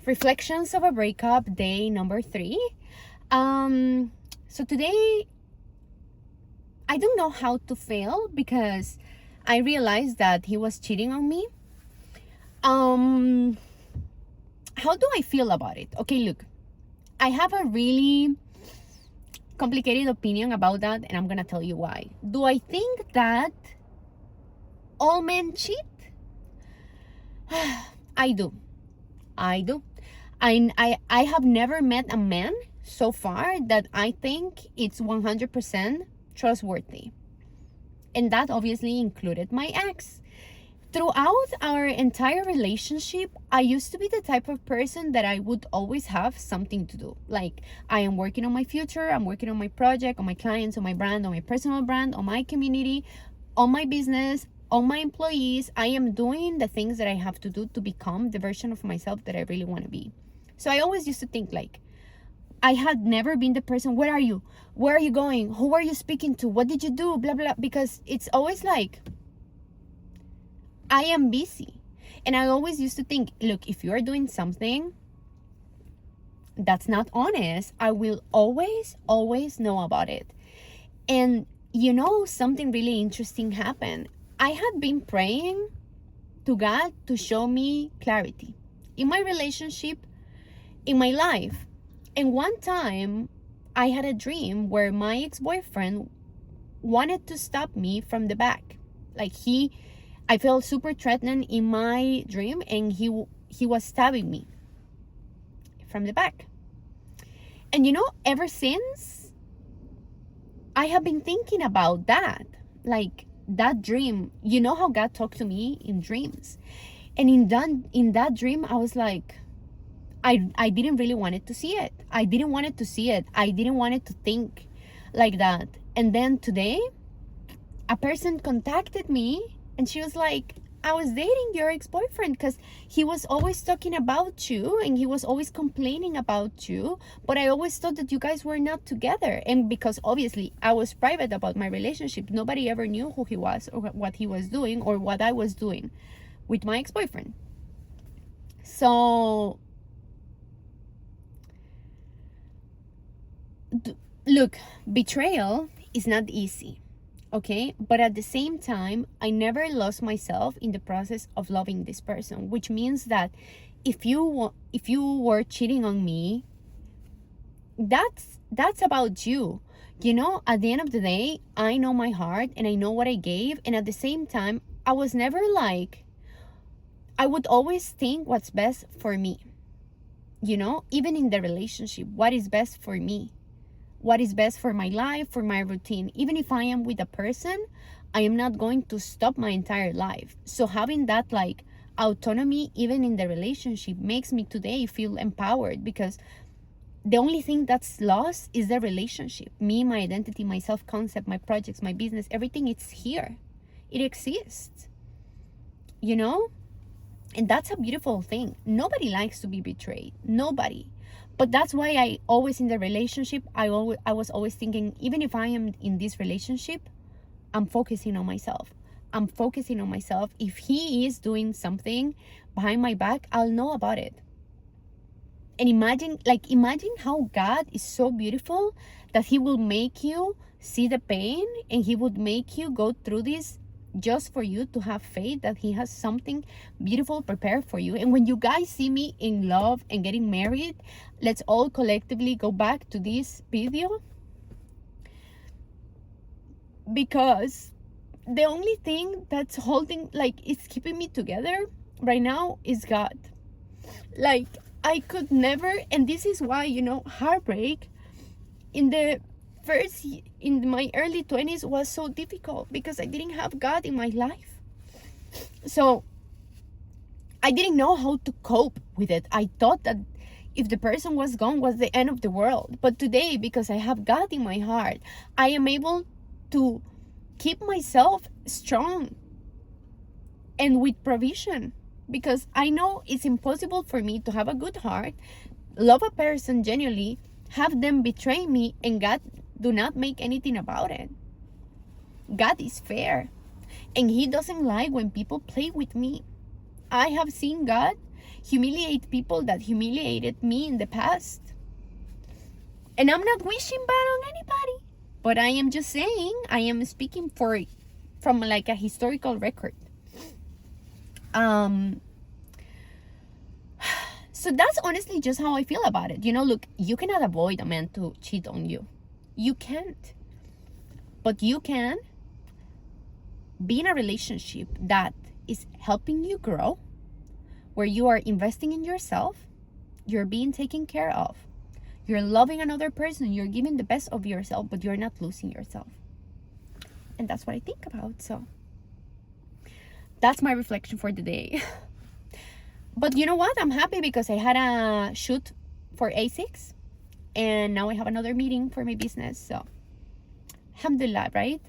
Reflections of a breakup, day number 3. So today, I don't know how to feel because I realized that he was cheating on me. How do I feel about it? Okay, look, I have a really complicated opinion about that, and I'm gonna tell you why. Do I think that all men cheat? I do. I have never met a man so far that I think it's 100% trustworthy. And that obviously included my ex. Throughout our entire relationship, I used to be the type of person that I would always have something to do. Like, I am working on my future, I'm working on my project, on my clients, on my brand, on my personal brand, on my community, on my business, on my employees. I am doing the things that I have to do to become the version of myself that I really want to be. So I always used to think like, I had never been the person, where are you? Where are you going? Who are you speaking to? What did you do? Blah, blah, because it's always like, I am busy. And I always used to think, look, if you are doing something that's not honest, I will always know about it. And something really interesting happened. I had been praying to God to show me clarity in my relationship, in my life. And one time I had a dream where my ex-boyfriend wanted to stab me from the back. Like I felt super threatened in my dream, and he was stabbing me from the back. And ever since, I have been thinking about that, like that dream. You know how God talked to me in dreams, and in that dream, I was like, I didn't really want it to see it. I didn't want it to see it. I didn't want it to think like that. And then today, a person contacted me, and she was like, I was dating your ex-boyfriend because he was always talking about you and he was always complaining about you, but I always thought that you guys were not together. And because obviously I was private about my relationship, nobody ever knew who he was or what he was doing or what I was doing with my ex-boyfriend. So look, betrayal is not easy. Okay, but at the same time, I never lost myself in the process of loving this person, which means that if you were cheating on me, that's about you. At the end of the day, I know my heart and I know what I gave, and at the same time, I was never like, I would always think what's best for me. Even in the relationship, what is best for me? What is best for my life, for my routine. Even if I am with a person, I am not going to stop my entire life. So having that like autonomy, even in the relationship, makes me today feel empowered, because the only thing that's lost is the relationship. Me, my identity, my self-concept, my projects, my business, everything, it's here. It exists. And that's a beautiful thing. Nobody likes to be betrayed. Nobody. But that's why I always in the relationship, I was always thinking, even if I am in this relationship, I'm focusing on myself. I'm focusing on myself. If he is doing something behind my back, I'll know about it. And imagine how God is so beautiful that he will make you see the pain, and he would make you go through this just for you to have faith that he has something beautiful prepared for you. And when you guys see me in love and getting married, let's all collectively go back to this video, because the only thing that's holding, it's keeping me together right now is God. Like, I could never, and this is why, heartbreak in my early 20s was so difficult, because I didn't have God in my life. So I didn't know how to cope with it. I thought that if the person was gone was the end of the world. But today, because I have God in my heart, I am able to keep myself strong and with provision, because I know it's impossible for me to have a good heart, love a person genuinely, have them betray me, and God do not make anything about it. God is fair, and he doesn't like when people play with me. I have seen God humiliate people that humiliated me in the past. And I'm not wishing bad on anybody, but I am just saying, I am speaking from like a historical record. So that's honestly just how I feel about it. Look, you cannot avoid a man to cheat on you. You can't. But you can be in a relationship that is helping you grow, where you are investing in yourself, you're being taken care of, you're loving another person, you're giving the best of yourself, but you're not losing yourself. And that's what I think about. So that's my reflection for the day. But you know what? I'm happy because I had a shoot for ASICS, and now I have another meeting for my business. So alhamdulillah, right?